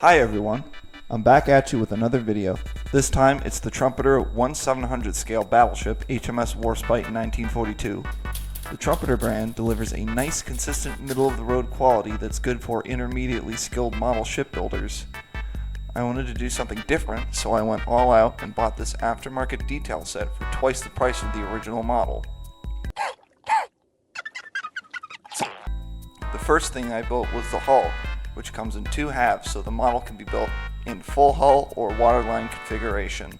Hi everyone, I'm back at you with another video. This time it's the Trumpeter 1/700 scale battleship HMS Warspite in 1942. The Trumpeter brand delivers a nice consistent middle of the road quality that's good for intermediately skilled model shipbuilders. I wanted to do something different, so I went all out and bought this aftermarket detail set for twice the price of the original model. The first thing I built was the hull, which comes in two halves so the model can be built in full hull or waterline configuration.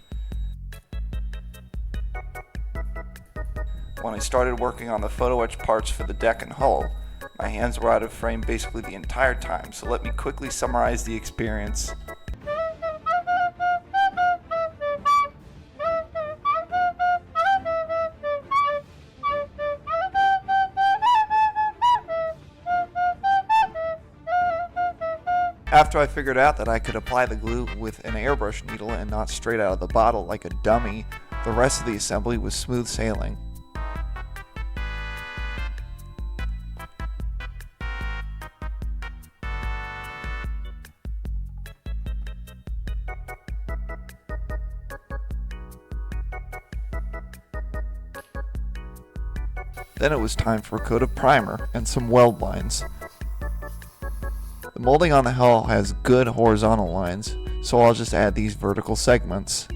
When I started working on the photo etch parts for the deck and hull, my hands were out of frame basically the entire time, so let me quickly summarize the experience. After I figured out that I could apply the glue with an airbrush needle and not straight out of the bottle like a dummy, the rest of the assembly was smooth sailing. Then it was time for a coat of primer and some weld lines. The molding on the hull has good horizontal lines, so I'll just add these vertical segments.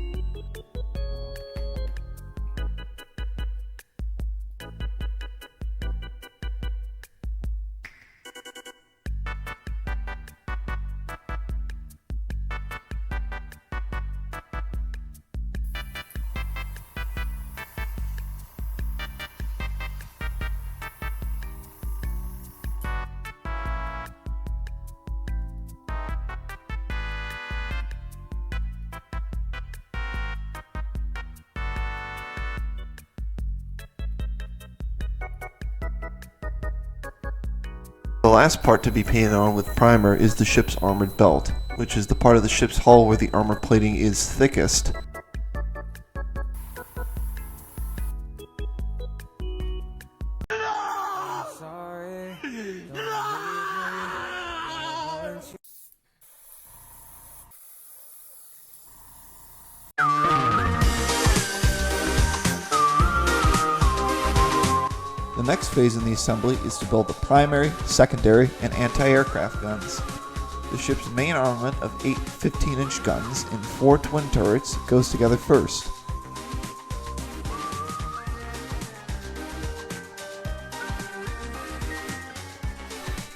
The last part to be painted on with primer is the ship's armored belt, which is the part of the ship's hull where the armor plating is thickest. The next phase in the assembly is to build the primary, secondary, and anti-aircraft guns. The ship's main armament of 8 15-inch guns and 4 twin turrets goes together first.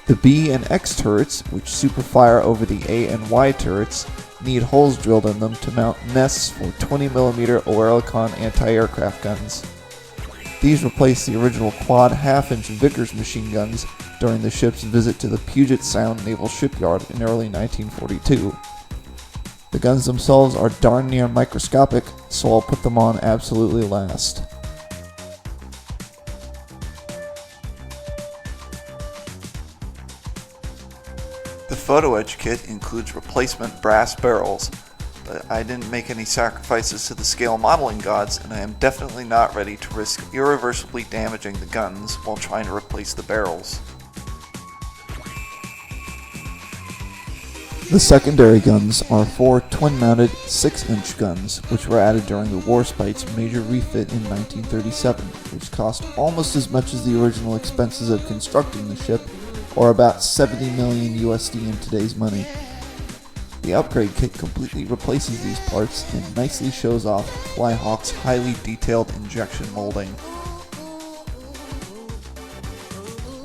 The B and X turrets, which superfire over the A and Y turrets, need holes drilled in them to mount nests for 20mm Oerlikon anti-aircraft guns. These replace the original quad half-inch Vickers machine guns during the ship's visit to the Puget Sound Naval Shipyard in early 1942. The guns themselves are darn near microscopic, so I'll put them on absolutely last. The photo etch kit includes replacement brass barrels, but I didn't make any sacrifices to the scale modeling gods, and I am definitely not ready to risk irreversibly damaging the guns while trying to replace the barrels. The secondary guns are 4 twin-mounted 6-inch guns, which were added during the Warspite's major refit in 1937, which cost almost as much as the original expenses of constructing the ship, or about 70 million USD in today's money. The upgrade kit completely replaces these parts and nicely shows off Flyhawk's highly detailed injection molding.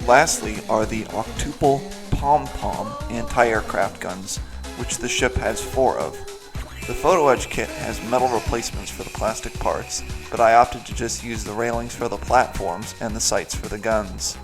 Lastly are the octuple pom-pom anti-aircraft guns, which the ship has 4 of. The photo etch kit has metal replacements for the plastic parts, but I opted to just use the railings for the platforms and the sights for the guns.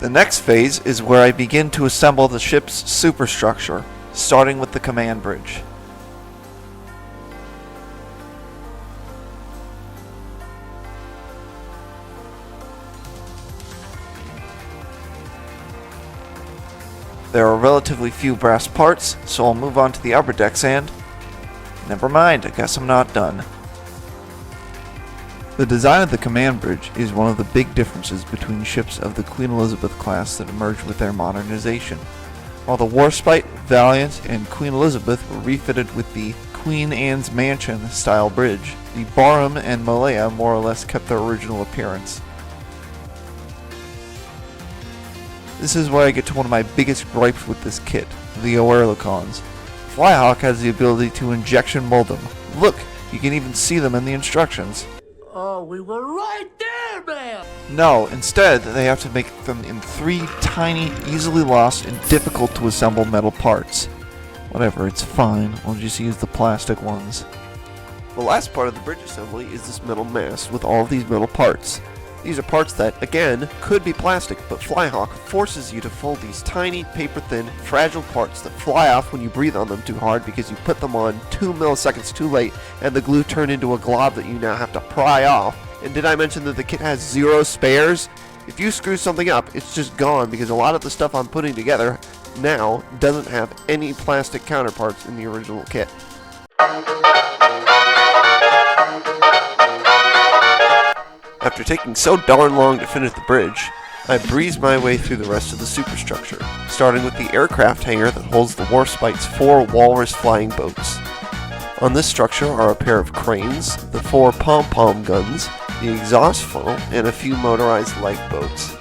The next phase is where I begin to assemble the ship's superstructure, starting with the command bridge. There are relatively few brass parts, so I'll move on to the upper decks and... never mind, I guess I'm not done. The design of the command bridge is one of the big differences between ships of the Queen Elizabeth class that emerged with their modernization. While the Warspite, Valiant, and Queen Elizabeth were refitted with the Queen Anne's Mansion style bridge, the Barham and Malaya more or less kept their original appearance. This is where I get to one of my biggest gripes with this kit, the Oerlikons. Flyhawk has the ability to injection mold them. Look, you can even see them in the instructions. Oh, we were right there, man! No, instead they have to make them in 3 tiny, easily lost, and difficult to assemble metal parts. Whatever, it's fine, I'll just use the plastic ones. The last part of the bridge assembly is this metal mast with all of these metal parts. These are parts that, again, could be plastic, but Flyhawk forces you to fold these tiny, paper-thin, fragile parts that fly off when you breathe on them too hard because you put them on 2 milliseconds too late and the glue turned into a glob that you now have to pry off. And did I mention that the kit has 0 spares? If you screw something up, it's just gone because a lot of the stuff I'm putting together now doesn't have any plastic counterparts in the original kit. After taking so darn long to finish the bridge, I breezed my way through the rest of the superstructure, starting with the aircraft hangar that holds the Warspite's 4 walrus flying boats. On this structure are a pair of cranes, the 4 pom-pom guns, the exhaust funnel, and a few motorized lifeboats.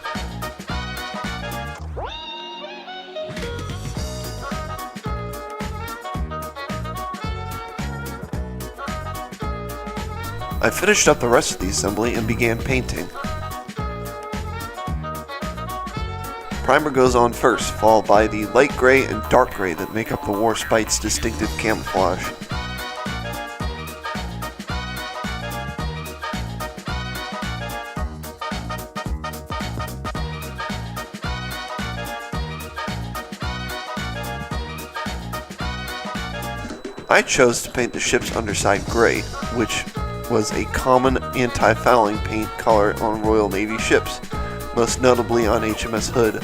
I finished up the rest of the assembly and began painting. Primer goes on first, followed by the light gray and dark gray that make up the Warspite's distinctive camouflage. I chose to paint the ship's underside gray, which was a common anti-fouling paint color on Royal Navy ships, most notably on HMS Hood.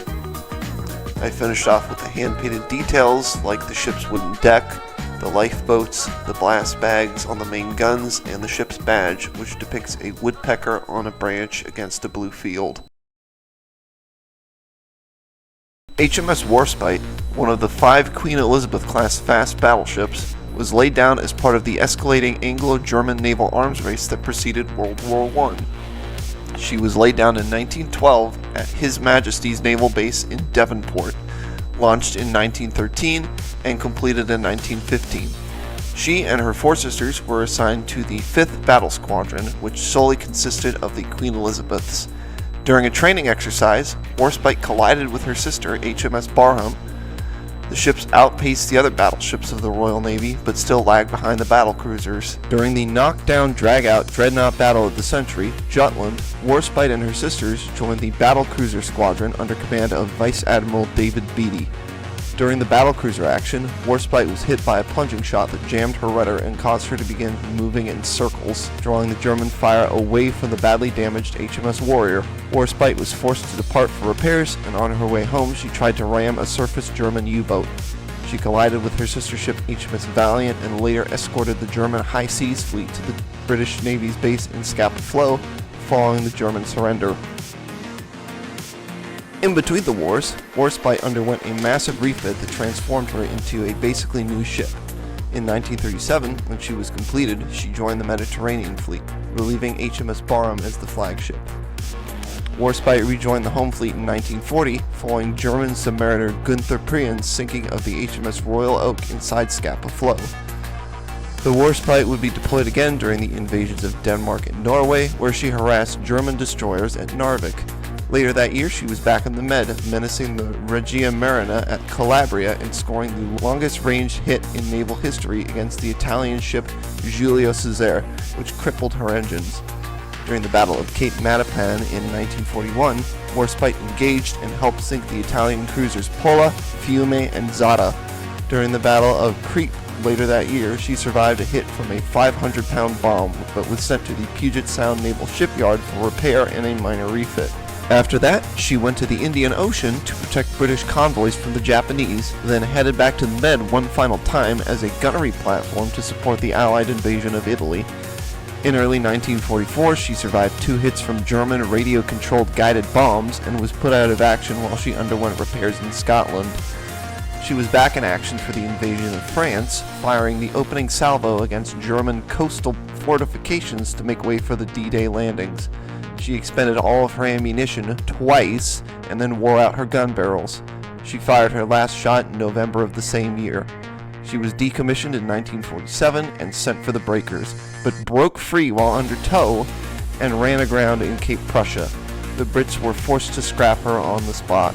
I finished off with the hand-painted details like the ship's wooden deck, the lifeboats, the blast bags on the main guns, and the ship's badge, which depicts a woodpecker on a branch against a blue field. HMS Warspite, one of the 5 Queen Elizabeth class fast battleships, was laid down as part of the escalating Anglo-German naval arms race that preceded World War I. She was laid down in 1912 at His Majesty's Naval Base in Devonport, launched in 1913, and completed in 1915. She and her 4 sisters were assigned to the 5th Battle Squadron, which solely consisted of the Queen Elizabeths. During a training exercise, Warspite collided with her sister, HMS Barham. The ships outpaced the other battleships of the Royal Navy, but still lagged behind the battlecruisers. During the knockdown, drag-out dreadnought battle of the century, Jutland, Warspite and her sisters joined the battlecruiser squadron under command of Vice Admiral David Beatty. During the battlecruiser action, Warspite was hit by a plunging shot that jammed her rudder and caused her to begin moving in circles, drawing the German fire away from the badly damaged HMS Warrior. Warspite was forced to depart for repairs, and on her way home she tried to ram a surface German U-boat. She collided with her sister ship HMS Valiant and later escorted the German High Seas Fleet to the British Navy's base in Scapa Flow, following the German surrender. In between the wars, Warspite underwent a massive refit that transformed her into a basically new ship. In 1937, when she was completed, she joined the Mediterranean Fleet, relieving HMS Barham as the flagship. Warspite rejoined the home fleet in 1940, following German submariner Gunther Prien's sinking of the HMS Royal Oak inside Scapa Flow. The Warspite would be deployed again during the invasions of Denmark and Norway, where she harassed German destroyers at Narvik. Later that year, she was back in the Med, menacing the Regia Marina at Calabria and scoring the longest-range hit in naval history against the Italian ship Giulio Cesare, which crippled her engines. During the Battle of Cape Matapan in 1941, Warspite engaged and helped sink the Italian cruisers Pola, Fiume, and Zara. During the Battle of Crete later that year, she survived a hit from a 500-pound bomb, but was sent to the Puget Sound Naval Shipyard for repair and a minor refit. After that, she went to the Indian Ocean to protect British convoys from the Japanese, then headed back to the Med one final time as a gunnery platform to support the Allied invasion of Italy. In early 1944, she survived 2 hits from German radio-controlled guided bombs and was put out of action while she underwent repairs in Scotland. She was back in action for the invasion of France, firing the opening salvo against German coastal fortifications to make way for the D-Day landings. She expended all of her ammunition twice and then wore out her gun barrels. She fired her last shot in November of the same year. She was decommissioned in 1947 and sent for the breakers, but broke free while under tow and ran aground in Cape Prussia. The Brits were forced to scrap her on the spot.